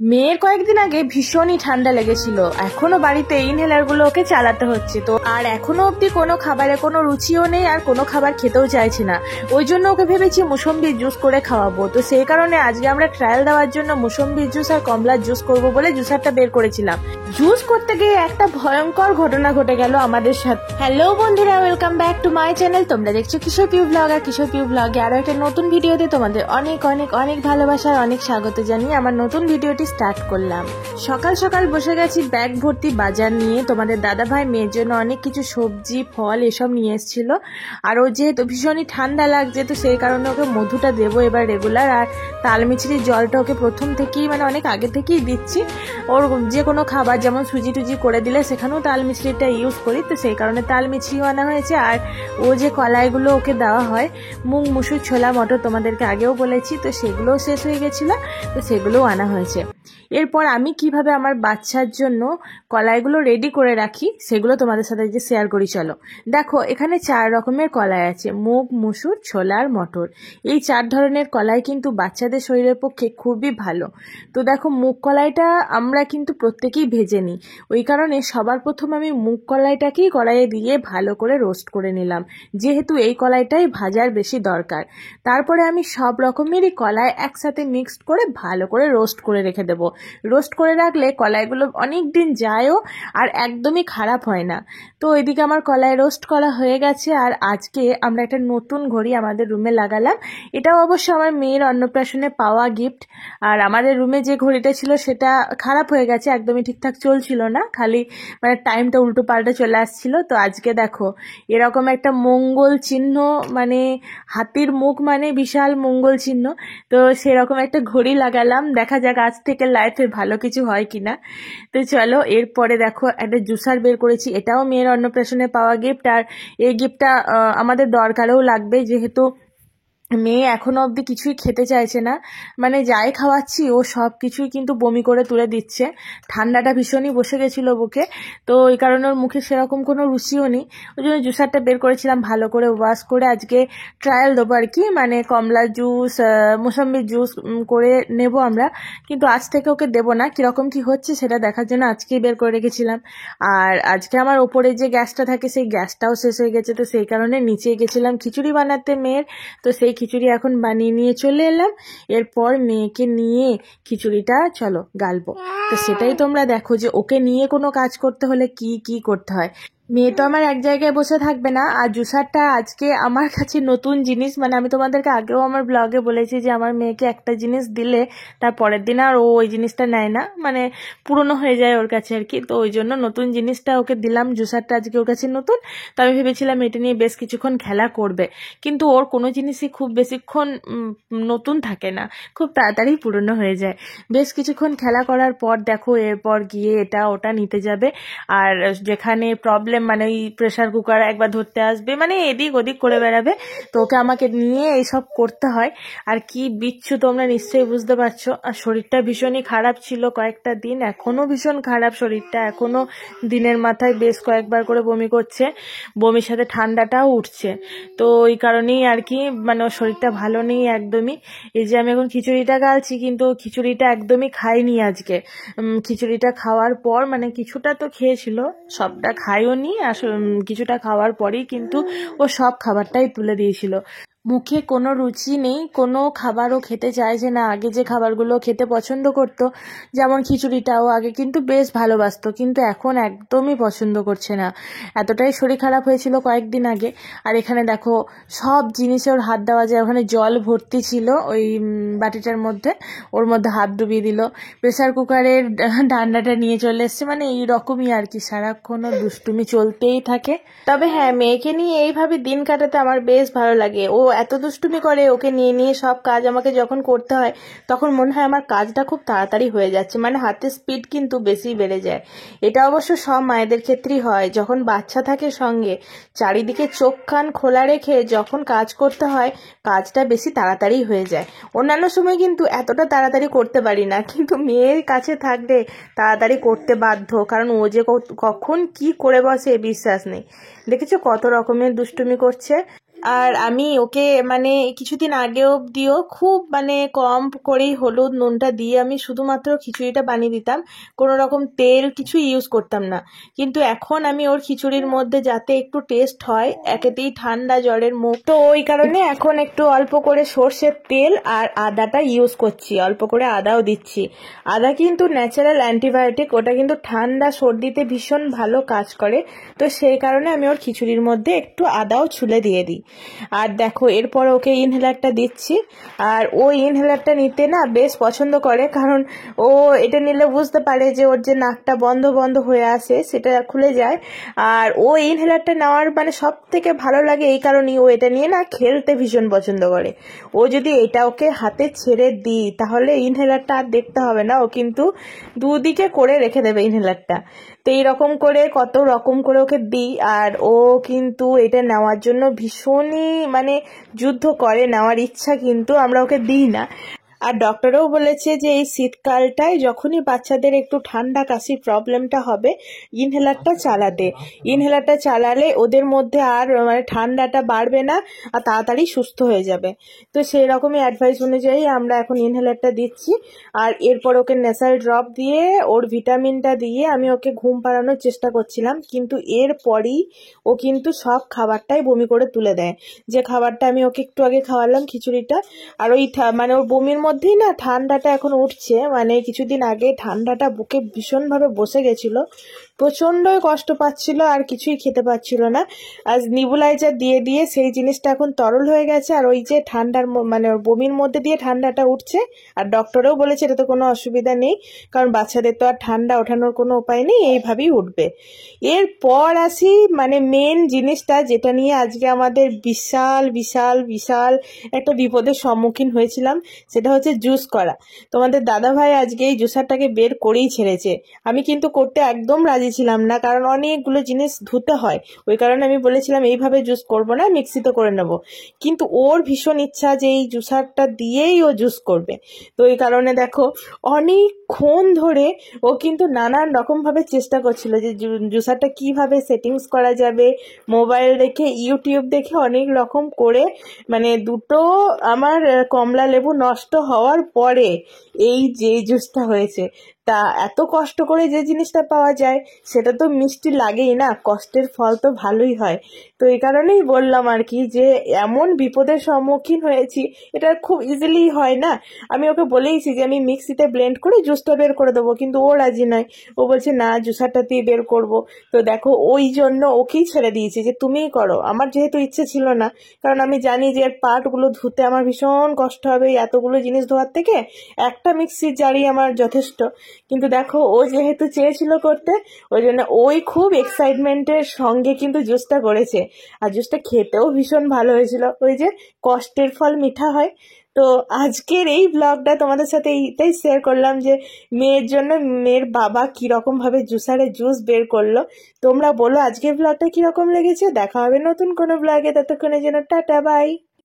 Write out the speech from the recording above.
মেয়ের কয়েকদিন আগে ভীষণই ঠান্ডা লেগেছিল, এখনো বাড়িতে ইনহেলার গুলো ওকে চালাতে হচ্ছে। তো আর এখনো অব্দি কোনো খাবারে কোনো রুচিও নেই আর কোনো খাবার খেতেও চাইছে না। ওই জন্য ওকে ভেবেছি মুসম্বির জুস করে খাওয়াবো। তো সেই কারণে আজকে আমরা ট্রায়াল দেওয়ার জন্য মুসম্বির জুস আর কমলার জুস করব বলে জুসারটা বের করেছিলাম। জুস করতে গিয়ে একটা ভয়ঙ্কর ঘটনা ঘটে গেল আমাদের সাথে। হ্যালো বন্ধুরা, welcome back to my channel. তোমরা দেখছো কিশোর পিউ ব্লগ, আর কিশোর পিউ ব্লগে আরো একটা নতুন ভিডিওতে তোমাদের অনেক অনেক অনেক ভালোবাসার অনেক স্বাগত জানিয়ে আমার নতুন ভিডিওটি স্টার্ট করলাম। সকাল সকাল বসে গেছি ব্যাগ ভর্তি বাজার নিয়ে। তোমাদের দাদা ভাই মেয়ের জন্য অনেক কিছু সবজি ফল এসব নিয়ে এসেছিল। আর ও যেহেতু ভীষণই ঠান্ডা লাগছে, তো সেই কারণে ওকে মধুটা দেবো এবার রেগুলার। আর তালমিছরির জলটা ওকে প্রথম থেকেই অনেক আগে থেকেই দিচ্ছি। ওর যে কোনো খাবার যেমন সুজি টুজি করে দিলে সেখানেও তালমিছরিটা ইউজ করি, তো সেই কারণে তালমিছরিও আনা হয়েছে। আর ও যে কলাইগুলো ওকে দেওয়া হয়, মুগ মুসুর ছোলা মটর, তোমাদেরকে আগেও বলেছি, তো সেগুলোও শেষ হয়ে গেছিলো, তো সেগুলোও আনা হয়েছে। এরপর আমি কিভাবে আমার বাচ্চার জন্য কলাইগুলো রেডি করে রাখি সেগুলো তোমাদের সাথে যে শেয়ার করি। চলো দেখো, এখানে 4 রকমের কলাই আছে, মুগ মুসুর ছোলা আর মটর। এই 4 ধরনের কলাই কিন্তু বাচ্চাদের শরীরের পক্ষে খুবই ভালো। তো দেখো, মুগ কলাইটা আমরা কিন্তু প্রত্যেকেই ভেজে নিই। ওই কারণে সবার প্রথম আমি মুগ কলাইটাকেই কড়াইয়ে দিয়ে ভালো করে রোস্ট করে নিলাম, যেহেতু এই কলাইটাই ভাজার বেশি দরকার। তারপরে আমি সব রকমেরই কলাই একসাথে মিক্সড করে ভালো করে রোস্ট করে রেখে দেবো। রোস্ট করে রাখলে কলাইগুলো অনেক দিন যায়ও আর একদমই খারাপ হয় না। তো এদিকে আমার কলাই রোস্ট করা হয়ে গেছে। আর আজকে আমরা একটা নতুন ঘড়ি আমাদের রুমে লাগালাম। এটাও অবশ্য আমার মেয়ের অন্নপ্রাশনে পাওয়া গিফট। আর আমাদের রুমে যে ঘড়িটা ছিল সেটা খারাপ হয়ে গেছে, একদমই ঠিকঠাক চলছিল না, খালি টাইমটা উল্টো পাল্টা চলে আসছিল। তো আজকে দেখো, এরকম একটা মঙ্গল চিহ্ন, হাতির মুখ বিশাল মঙ্গল চিহ্ন, তো সেরকম একটা ঘড়ি লাগালাম। দেখা যাক আজ থেকে লাইফে ভালো কিছু হয় কিনা। তো চলো, এরপরে দেখো একটা জুসার বের করেছি, এটাও মেয়ের অন্নপ্রাশনে পাওয়া গিফট। আর এই গিফটটা আমাদের দরকারেও লাগবে, যেহেতু মেয়ে এখনো অবধি কিছুই খেতে চাইছে না। যাই খাওয়াচ্ছি ও সব কিছুই কিন্তু বমি করে তুলে দিচ্ছে। ঠান্ডাটা ভীষণই বসে গেছিলো বুকে, তো এই কারণে ওর মুখে সেরকম কোনো রুচিও নেই। ওই জন্য জুসারটা বের করেছিলাম, ভালো করে ওয়াশ করে আজকে ট্রায়াল দেবো আর কি। কমলা জুস মোসাম্বির জুস করে নেব আমরা, কিন্তু আজ থেকে ওকে দেবো না। কীরকম কি হচ্ছে সেটা দেখার জন্য আজকেই বের করে রেখেছিলাম। আর আজকে আমার ওপরে যে গ্যাসটা থাকে সেই গ্যাসটাও শেষ হয়ে গেছে, তো সেই কারণে নিচে গেছিলাম খিচুড়ি বানাতে মেয়ের। তো সেই খিচুড়ি এখন বানিয়ে নিয়ে চলে এলাম। এরপর মেয়েকে নিয়ে খিচুড়িটা চলো গালবো। তো সেটাই তোমরা দেখো যে ওকে নিয়ে কোনো কাজ করতে হলে কি কি করতে হয়। মেয়ে তো আমার এক জায়গায় বসে থাকবে না। আর জুসারটা আজকে আমার কাছে নতুন জিনিস, আমি তোমাদেরকে আগেও আমার ব্লগে বলেছি যে আমার মেয়েকে একটা জিনিস দিলে তার পরের দিন আর ও ওই জিনিসটা নেয় না, পুরনো হয়ে যায় ওর কাছে আর কি। তো ওই জন্য নতুন জিনিসটা ওকে দিলাম, জুসারটা আজকে ওর কাছে নতুন। তো আমি ভেবেছিলাম এটা নিয়ে বেশ কিছুক্ষণ খেলা করবে, কিন্তু ওর কোনো জিনিসই খুব বেশিক্ষণ নতুন থাকে না, খুব তাড়াতাড়ি পুরনো হয়ে যায়। বেশ কিছুক্ষণ খেলা করার পর দেখো এরপর গিয়ে এটা ওটা নিতে যাবে। আর যেখানে প্রবলেম ওই প্রেসার কুকার একবার ধরতে আসবে, এদিক ওদিক করে বেড়াবে। তো ওকে আমাকে নিয়ে এইসব করতে হয়। আর কি বিচ্ছু তোমরা নিশ্চয়ই বুঝতে পারছো। আর শরীরটা ভীষণই খারাপ ছিল কয়েকটা দিন, এখনো ভীষণ খারাপ শরীরটা, এখনো দিনের মাথায় বেশ কয়েকবার করে বমি করছে, বমির সাথে ঠান্ডাটাও উঠছে। তো ওই কারণেই আর কি ওর শরীরটা ভালো নেই একদমই। এই যে আমি এখন খিচুড়িটা গালছি, কিন্তু খিচুড়িটা একদমই খাইনি আজকে। খিচুড়িটা খাওয়ার পর কিছুটা তো খেয়েছিল, সবটা খাইও নি। কিছুটা খাওয়ার পরেই কিন্তু ও সব খাবারটাই তুলে দিয়েছিল। মুখে কোনো রুচি নেই, কোনো খাবারও খেতে চাইছে না। আগে যে খাবারগুলো খেতে পছন্দ করতো, যেমন খিচুড়িটাও আগে কিন্তু বেশ ভালোবাসতো, কিন্তু এখন একদমই পছন্দ করছে না। এতটাই শরীর খারাপ হয়েছিল কয়েকদিন আগে। আর এখানে দেখো সব জিনিসে ওর হাত দেওয়া যায়, ওখানে জল ভর্তি ছিল ওই বাটিটার মধ্যে, ওর মধ্যে হাত ডুবিয়ে দিল। প্রেসার কুকারের ঢাকনাটা নিয়ে চলে এসছে, এইরকমই আর কি, সারাক্ষণ ওর দুষ্টুমি চলতেই থাকে। তবে হ্যাঁ, মেয়েকে নিয়ে এইভাবে দিন কাটাতে আমার বেশ ভালো লাগে। ও এত দুষ্টুমি করে, ওকে নিয়ে নিয়ে সব কাজ আমাকে যখন করতে হয় তখন মনে হয় আমার কাজটা খুব তাড়াতাড়ি হয়ে যাচ্ছে, হাতের স্পিড কিন্তু বেশি বেড়ে যায়। এটা অবশ্য সব মায়েদের ক্ষেত্রেই হয়, যখন বাচ্চা থাকে সঙ্গে চারিদিকে চোখ কান খোলা রেখে যখন কাজ করতে হয় কাজটা বেশি তাড়াতাড়ি হয়ে যায়। অন্যান্য সময় কিন্তু এতটা তাড়াতাড়ি করতে পারি না, কিন্তু মেয়ের কাছে থাকলে তাড়াতাড়ি করতে বাধ্য, কারণ ও যে কখন কি করে বসে বিশ্বাস নেই। দেখেছো কত রকমের দুষ্টুমি করছে। আর আমি ওকে মানে কিছুদিন আগে অবধিও খুব মানে কম করেই হলুদ নুনটা দিয়ে আমি শুধুমাত্র খিচুড়িটা বানিয়ে দিতাম, কোনো রকম তেল কিছু ইউজ করতাম না। কিন্তু এখন আমি ওর খিচুড়ির মধ্যে যাতে একটু টেস্ট হয়, একেতেই ঠান্ডা জ্বরের মুখ, তো ওই কারণে এখন একটু অল্প করে সর্ষের তেল আর আদাটা ইউজ করছি, অল্প করে আদাও দিচ্ছি। আদা কিন্তু ন্যাচারাল অ্যান্টিবায়োটিক, ওটা কিন্তু ঠান্ডা সর্দিতে ভীষণ ভালো কাজ করে। তো সেই কারণে আমি ওর খিচুড়ির মধ্যে একটু আদাও ছুলে দিয়ে দিই। আর দেখো এরপর ওকে ইনহেলারটা দিচ্ছি। আর ও ইনহেলারটা নিতে না বেশ পছন্দ করে, কারণ ও এটা নিলে বুঝতে পারে যে ওর যে নাকটা বন্ধ বন্ধ হয়ে আসে সেটা খুলে যায়। আর ও ইনহেলারটা নেওয়ার মানে সব থেকে ভালো লাগে এই কারণেই, ও এটা নিয়ে না খেলতে ভীষণ পছন্দ করে। ও যদি এটা ওকে হাতে ছেড়ে দিই তাহলে ইনহেলারটা আর দেখতে হবে না, ও কিন্তু দুদিকে করে রেখে দেবে ইনহেলারটা। তো এইরকম করে কত রকম করে ওকে দিই, আর ও কিন্তু এটা নেওয়ার জন্য ভীষণই মানে যুদ্ধ করে, নেওয়ার ইচ্ছা, কিন্তু আমরা ওকে দিই না। আর ডক্টরও বলেছে যে এই শীতকালটায় যখনই বাচ্চাদের একটু ঠান্ডা কাশির প্রবলেমটা হবে, ইনহেলারটা চালাতে, ইনহেলারটা চালালে ওদের মধ্যে আর মানে ঠান্ডাটা বাড়বে না আর তাড়াতাড়ি সুস্থ হয়ে যাবে। তো সেই রকমই অ্যাডভাইস অনুযায়ী আমরা এখন ইনহেলারটা দিচ্ছি। আর এরপর ওকে নেসাল ড্রপ দিয়ে ওর ভিটামিনটা দিয়ে আমি ওকে ঘুম পাড়ানোর চেষ্টা করছিলাম, কিন্তু এরপরই ও কিন্তু সব খাবারটাই বমি করে তুলে দেয়। যে খাবারটা আমি ওকে একটু আগে খাওয়ালাম খিচুড়িটা, আর ওই মানে ওর বমির মধ্যেই না ঠান্ডাটা এখন উঠছে, মানে কিছুদিন আগে ঠান্ডাটা বুকে ভীষণভাবে বসে গেছিল, প্রচণ্ডই কষ্ট পাচ্ছিল আর কিছুই খেতে পাচ্ছিল না। আজ নিবুলাইজার দিয়ে দিয়ে সেই জিনিসটা এখন তরল হয়ে গেছে, আর ওই যে ঠান্ডার মানে ওর বমির মধ্যে দিয়ে ঠান্ডাটা উঠছে। আর ডক্টরেও বলেছে এটা তো কোনো অসুবিধা নেই, কারণ বাচ্চাদের তো আর ঠান্ডা ওঠানোর কোনো উপায় নেই, এইভাবেই উঠবে। এরপর আসি মানে মেন জিনিসটা, যেটা নিয়ে আজকে আমাদের বিশাল বিশাল বিশাল একটা বিপদের সম্মুখীন হয়েছিলাম, সেটা হচ্ছে জুস করা। তোমাদের দাদা ভাই আজকে এই জুসারটাকে বের করেই ছেড়েছে। আমি কিন্তু করতে একদম রাজি ছিলাম না, কারণ অনেকগুলো জিনিস ধুতে হয়, ওই কারণে আমি বলেছিলাম এইভাবে জুস করবো না, মিক্সিতে করে নেব। কিন্তু ওর ভীষণ ইচ্ছা যে এই জুসারটা দিয়েই ও জুস করবে। তো এই কারণে দেখো অনেকক্ষণ ধরে ও কিন্তু নানান রকমভাবে চেষ্টা করছিল যে জুসারটা কিভাবে সেটিংস করা যাবে, মোবাইল দেখে ইউটিউব দেখে অনেক রকম করে, মানে দুটো আমার কমলা লেবু নষ্ট হওয়ার পরে এই যে জুসটা হয়েছে। তা এত কষ্ট করে যে জিনিসটা পাওয়া যায় সেটা তো মিষ্টি লাগেই না, কষ্টের ফল তো ভালোই হয়। তো এই কারণেই বললাম আর কি, যে এমন বিপদের সম্মুখীন হয়েছি, এটা খুব ইজিলি হয় না। আমি ওকে বলেইছি যে আমি মিক্সিতে ব্লেন্ড করে জুসটা বের করে দেবো, কিন্তু ও রাজি নয়, ও বলছে না জুসারটাতেই বের করব। তো দেখো ওই জন্য ওকেই ছেড়ে দিয়েছি যে তুমিই করো, আমার যেহেতু ইচ্ছে ছিল না, কারণ আমি জানি যে এর পার্টগুলো ধুতে আমার ভীষণ কষ্ট হবে, এতগুলো জিনিস ধোয়ার থেকে একটা মিক্সির জারই আমার যথেষ্ট। কিন্তু দেখো ও যেহেতু চেয়েছিল করতে, ওই জন্য ওই খুব এক্সাইটমেন্টের সঙ্গে কিন্তু জুসটা করেছে। আর জুসটা খেতেও ভীষণ ভালো হয়েছিল, ওই যে কষ্টের ফল মিঠা হয়। তো আজকের এই ব্লগটা তোমাদের সাথে এইটাই শেয়ার করলাম যে মেয়ের জন্য মেয়ের বাবা কিরকম ভাবে জুসারে জুস বের করলো। তোমরা বলো আজকের ব্লগটা কিরকম লেগেছে। দেখা হবে নতুন কোনো ব্লগে, ততক্ষণের জন্য টাটা বাই।